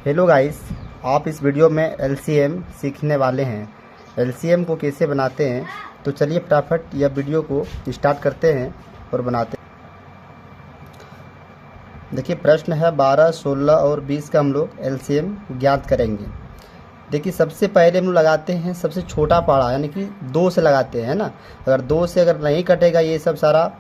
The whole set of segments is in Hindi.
हेलो गाइस, आप इस वीडियो में एलसीएम सीखने वाले हैं। एलसीएम को कैसे बनाते हैं, तो चलिए फटाफट यह वीडियो को स्टार्ट करते हैं और बनाते हैं। देखिए, प्रश्न है 12, 16 और 20 का हम लोग एलसीएम ज्ञात करेंगे। देखिए, सबसे पहले हम लोग लगाते हैं सबसे छोटा पाड़ा, यानी कि 2 से लगाते हैं ना। अगर 2 से अगर नहीं कटेगा ये सब सारा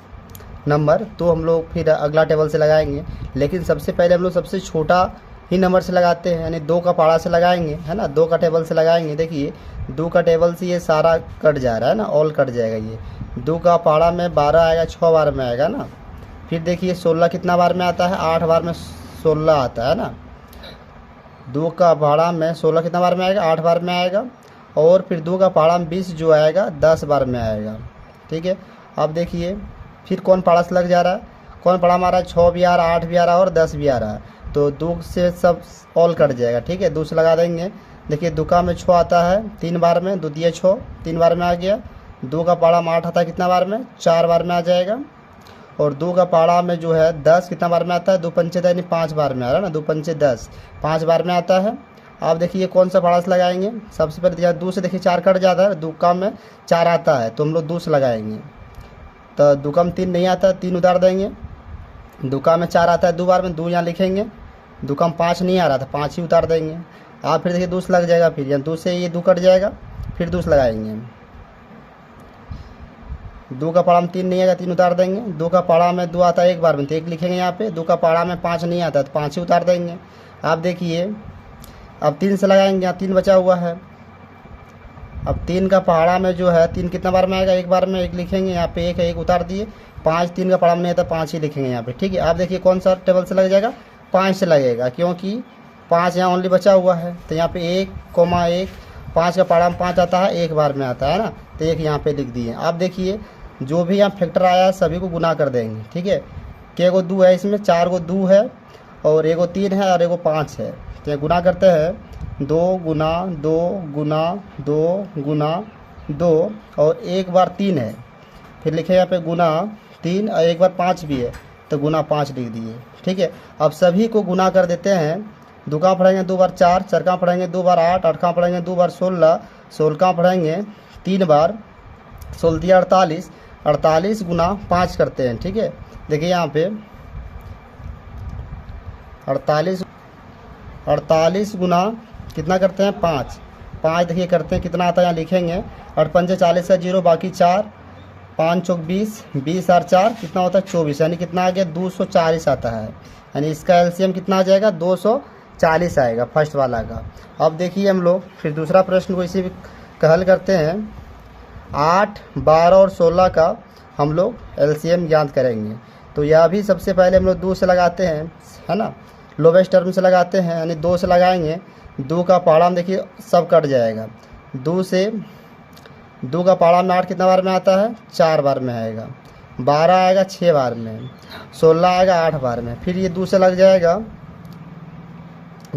नंबर, तो हम लोग फिर अगला टेबल से लगाएंगे। लेकिन सबसे पहले हम लोग सबसे छोटा ही नंबर से लगाते हैं, यानी 2 का पाड़ा से लगाएंगे, है ना। 2 का टेबल से लगाएंगे। देखिए, 2 का टेबल से ये सारा कट जा रहा है ना, ऑल कट जाएगा। ये 2 का पाड़ा में 12 आएगा, 6 बार में आएगा ना। फिर देखिए 16 कितना बार में आता है, 8 बार में 16 आता है ना। 2 का पाड़ा में 16 कितना बार में आएगा, 8 बार में आएगा। और फिर 2 का पाड़ा में 20 जो आएगा 10 बार में आएगा। ठीक है, अब देखिए फिर कौन पाड़ा से लग जा रहा है, कौन पाड़ा में आ रहा है, 6 भी आ रहा है, 8 भी आ रहा है और 10 भी आ रहा है। तो 2 से सब ऑल कट जाएगा। ठीक है, 2 से लगा देंगे। देखिए 2 का में 6 आता है 3 बार में, 2 दिए 6 3 बार में आ गया। 2 का पाड़ा में 8 आता है कितना बार में, 4 बार में आ जाएगा। और 2 का पाड़ा में जो है 10 कितना बार में आता है, 2 पंचे 10 यानी 5 बार में आ रहा है ना। 2 पंचे 10 5 बार में आता है। आप देखिए कौन सा पाड़ा से लगाएंगे। सबसे पहले 2 से देखिए 4 कट जाता है, 2 का में 4 आता है तो हम लोग 2 से लगाएंगे। तो 2 का में 3 नहीं आता है, 3 उतार देंगे। 2 का में 4 आता है 2 बार में, 2 यहाँ लिखेंगे। 2 का में 5 नहीं आ रहा था, 5 ही उतार देंगे। आप फिर देखिए 2 से लग जाएगा, फिर यहाँ 2 से ये 2 कट जाएगा, फिर 2 से लगाएंगे। 2 का पाड़ा में 3 नहीं आएगा, 3 उतार देंगे। 2 का पाड़ा में 2 आता है 1 बार में, तो 1 लिखेंगे यहाँ पे। 2 का पाड़ा में 5 नहीं आता तो 5 ही उतार देंगे। आप देखिए अब 3 से लगाएंगे, यहाँ 3 बचा हुआ है। अब 3 का पहाड़ा में जो है 3 कितना बार में आएगा, 1 बार में, 1 लिखेंगे यहाँ पे। 1 है, 1 उतार दिए। 5 3 का पहाड़ा में नहीं आता, 5 ही लिखेंगे यहाँ पे। ठीक है, आप देखिए कौन सा टेबल से लग जाएगा, 5 से लगेगा, क्योंकि 5 यहाँ ओनली बचा हुआ है। तो यहाँ पे 1,1 5 का पहाड़ा में 5 आता है, 1 बार में आता है ना, तो 1 यहाँ पे लिख दिए। आप देखिए जो भी यहाँ फैक्टर आया है सभी को गुना कर देंगे। ठीक है, क्या गो 2 है इसमें, 4 गो 2 है और 1 3 है और 1 5 है। तो गुना करते हैं 2 गुना 2 गुना 2 गुना 2 और 1 बार 3 है। फिर लिखे यहाँ पे गुना 3 और 1 बार 5 भी है, तो गुना 5 लिख दिए। ठीक है, अब सभी को गुना कर देते हैं। 2 का पढ़ेंगे 2 बार 4, 4 का पढ़ेंगे 2 बार 8, 8 का पढ़ेंगे 2 बार 16, 16 का पढ़ेंगे 3 बार, 16 दिया 48, 48 गुना 5 करते हैं। ठीक है, देखिए यहाँ पे 48 गुना कितना करते हैं, 5 5 देखिए करते हैं कितना आता है, यहाँ लिखेंगे। 8 पंजे 40 है 0, बाकी 4, 5 चौक 20, 20 और 4 कितना होता है 24, यानी कितना आ गया 240 आता है। यानी इसका एलसीएम कितना आ जाएगा, 240 आएगा फर्स्ट वाला का। अब देखिए हम लोग फिर दूसरा प्रश्न को इसी का हल करते हैं। 8, 12 और 16 का हम लोग एलसीएम ज्ञात करेंगे। तो यह भी सबसे पहले हम लोग 2 से लगाते हैं, है ना, लोवेस्ट टर्म से लगाते हैं, यानी 2 से लगाएंगे। 2 का पाड़ा में देखिए सब कट जाएगा। 2 का पाड़ा में 8 कितना बार में आता है, 4 बार में आएगा। 12 आएगा 6 बार में, 16 आएगा 8 बार में। फिर ये 2 से लग जाएगा।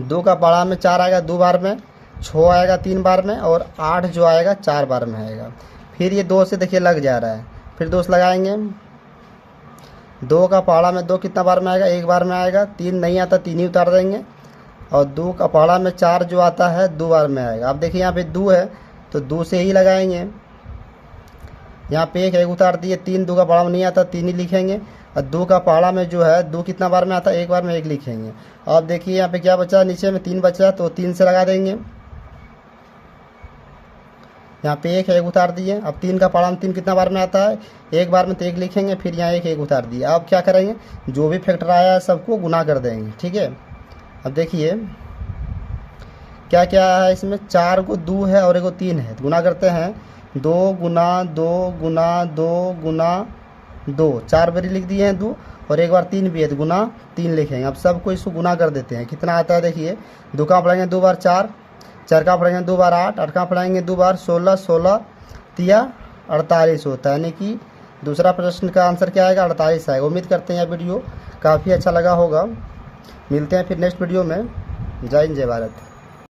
2 का पाड़ा में 4 आएगा 2 बार में, 6 आएगा 3 बार में और 8 जो आएगा 4 बार में आएगा। फिर ये 2 से देखिए लग जा रहा है, फिर 2 से लगाएंगे। 2 का पाड़ा में 2 कितना बार में आएगा, 1 बार में आएगा। 3 नहीं आता, 3 ही उतार देंगे। और 2 का पाड़ा में 4 जो आता है 2 बार में आएगा। अब देखिए यहाँ पे 2 है तो 2 से ही लगाएंगे। यहाँ पे 1 उतार दिए। 3 2 का पाड़ा में नहीं आता, 3 ही लिखेंगे। और 2 का पाड़ा में जो है 2 कितना बार में आता है, 1 बार में 1 लिखेंगे। अब देखिए यहाँ पे क्या बचा, नीचे में 3 बचा तो 3 से लगा देंगे। यहाँ पे 1 उतार दिए। अब 3 का पाड़ा में 3 कितना बार में आता है, 1 बार में, तो 1 लिखेंगे। फिर यहाँ 1 उतार दिए। अब क्या करेंगे, जो भी फैक्टर आया है सबको गुना कर देंगे। ठीक है, अब देखिए क्या क्या है इसमें, 4 को 2 है और 1 3 है, तो गुना करते हैं। 2 गुना 2 गुना 2 गुना 2, 4 बारी लिख दिए हैं 2 और 1 बार 3 भी है तो गुना 3 लिखेंगे। अब सबको इसको गुना कर देते हैं, कितना आता है देखिए। 2 का पढ़ेंगे 2 बार 4, 4 का पढ़ेंगे 2 बार 8, 8 का पढ़ेंगे 2 बार 16, 16 तिया 48 होता है। यानी कि दूसरा प्रश्न का आंसर क्या आएगा, 48 आएगा। उम्मीद करते हैं यह वीडियो काफ़ी अच्छा लगा होगा। मिलते हैं फिर नेक्स्ट वीडियो में। जय हिंद, जय भारत।